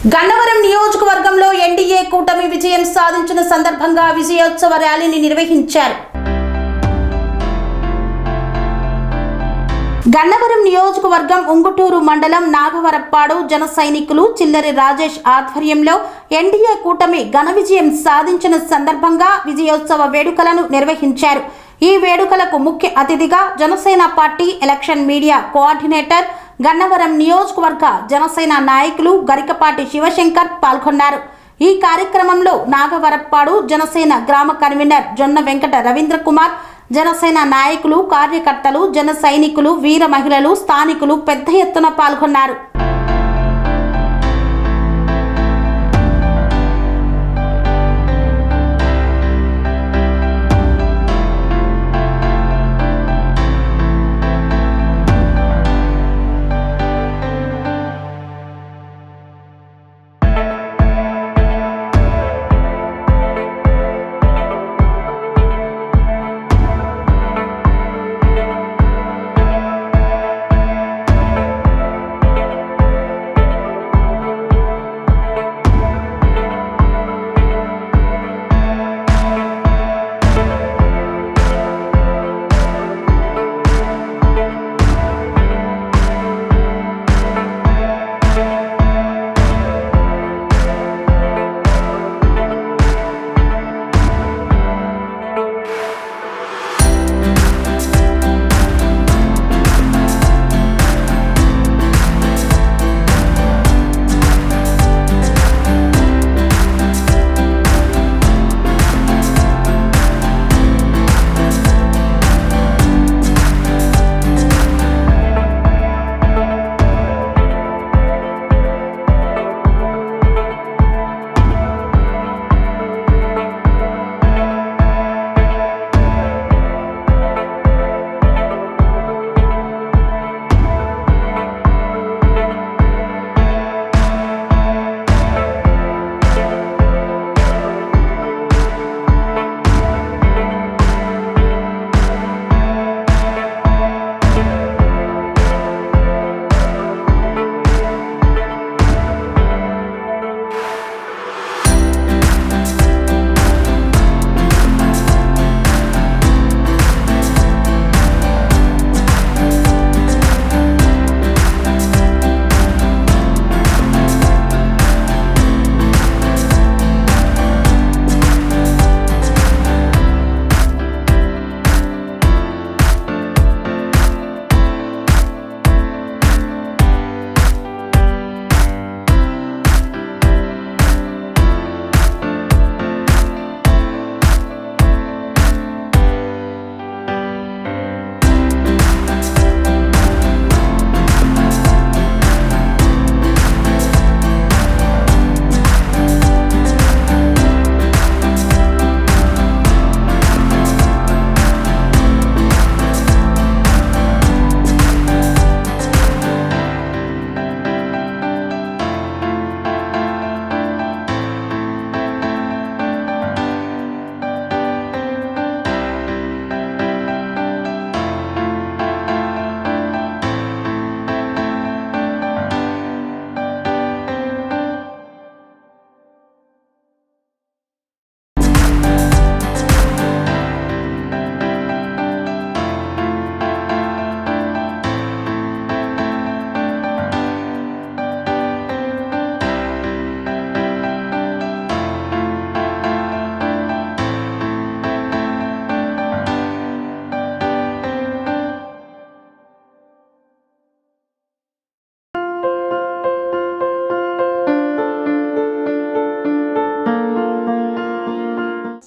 గన్నవరం నియోజకవర్గంలో ఎన్డీఏ కూటమి విజయం సాధించిన సందర్భంగా విజయోత్సవ ర్యాలీని నిర్వహించారు. గన్నవరం నియోజకవర్గం ఉంగుటూరు మండలం నాగవరప్పాడు జన సైనికులు చిల్లరి రాజేష్ ఆధ్వర్యంలో ఎన్డీఏ కూటమి ఘన విజయం సాధించిన సందర్భంగా విజయోత్సవ వేడుకలను నిర్వహించారు. ఈ వేడుకలకు ముఖ్య అతిథిగా Janasena party election media coordinator Gannavaram నియోజకవర్గ జనసేన నాయకులు గరికపాటి శివశంకర్ పాల్గొన్నారు. ఈ కార్యక్రమంలో నాగవరప్పాడు జనసేన గ్రామ కన్వీనర్ జొన్న వెంకట రవీంద్ర కుమార్, జనసేన నాయకులు, కార్యకర్తలు, జన సైనికులు, వీర మహిళలు, స్థానికులు పెద్ద ఎత్తున పాల్గొన్నారు.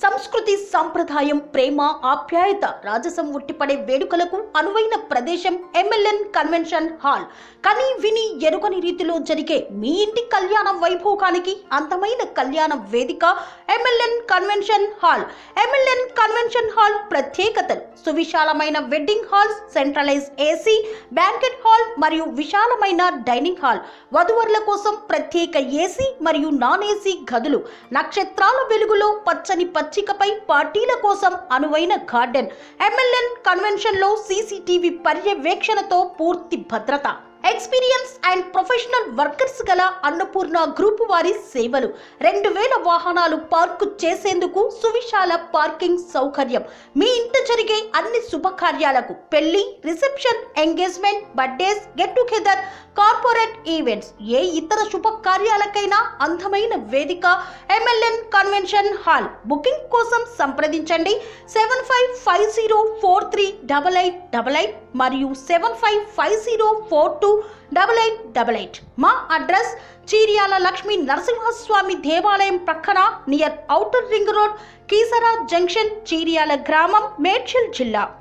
సంస్కృతి, సాంప్రదాయం, ప్రేమ, ఆప్యాయత, రాజసం ఉట్టిపడే వేడుకలకు అనువైన ప్రదేశం ఎంఎల్ఎన్ కన్వెన్షన్ హాల్. కని విని ఎరుగని రీతిలో జరిగే మీ ఇంటి కళ్యాణ వైభోగానికి అందమైన కళ్యాణ వేదిక MLN convention hall. MLN convention hall ప్రత్యేకతలు: సువిశాలమైన wedding halls, centralise AC banquet hall మరియు విశాలమైన డైనింగ్ హాల్, వధువరుల కోసం ప్రత్యేక ఏసీ మరియు నాన్ ఏసీ గదులు, నక్షత్రాల వెలుగులో పచ్చని పచ్చికపై పార్టీల కోసం అనువైన గార్డెన్. ఎంఎల్ఎన్ కన్వెన్షన్ లో సీసీటీవీ పర్యవేక్షణతో పూర్తి భద్రత. ఎక్స్పీరియన్స్ అండ్ ప్రొఫెషనల్ వర్కర్స్ గల అన్నపూర్ణ గ్రూప్ వారి సేవలు 2000 వాహనాలు పార్కు చేసేందుకు సువిశాల పార్కింగ్ సౌకర్యం మీ ఇంట జరిగే అన్ని శుభకార్యాలకు పెళ్లి reception engagement birthdays get together corporate events ఏ ఇతర శుభకార్యాలకైనా అందమైన వేదిక MLN కన్వెన్షన్ హాల్ బుకింగ్ కోసం సంప్రదించండి 7550438888 మరియు 7550428888 మా అడ్రస్ చీర్యాల లక్ష్మీ నరసింహస్వామి దేవాలయం ప్రక్కన near outer ring road Keesara junction Cheeryal గ్రామం మేడ్చల్ జిల్లా.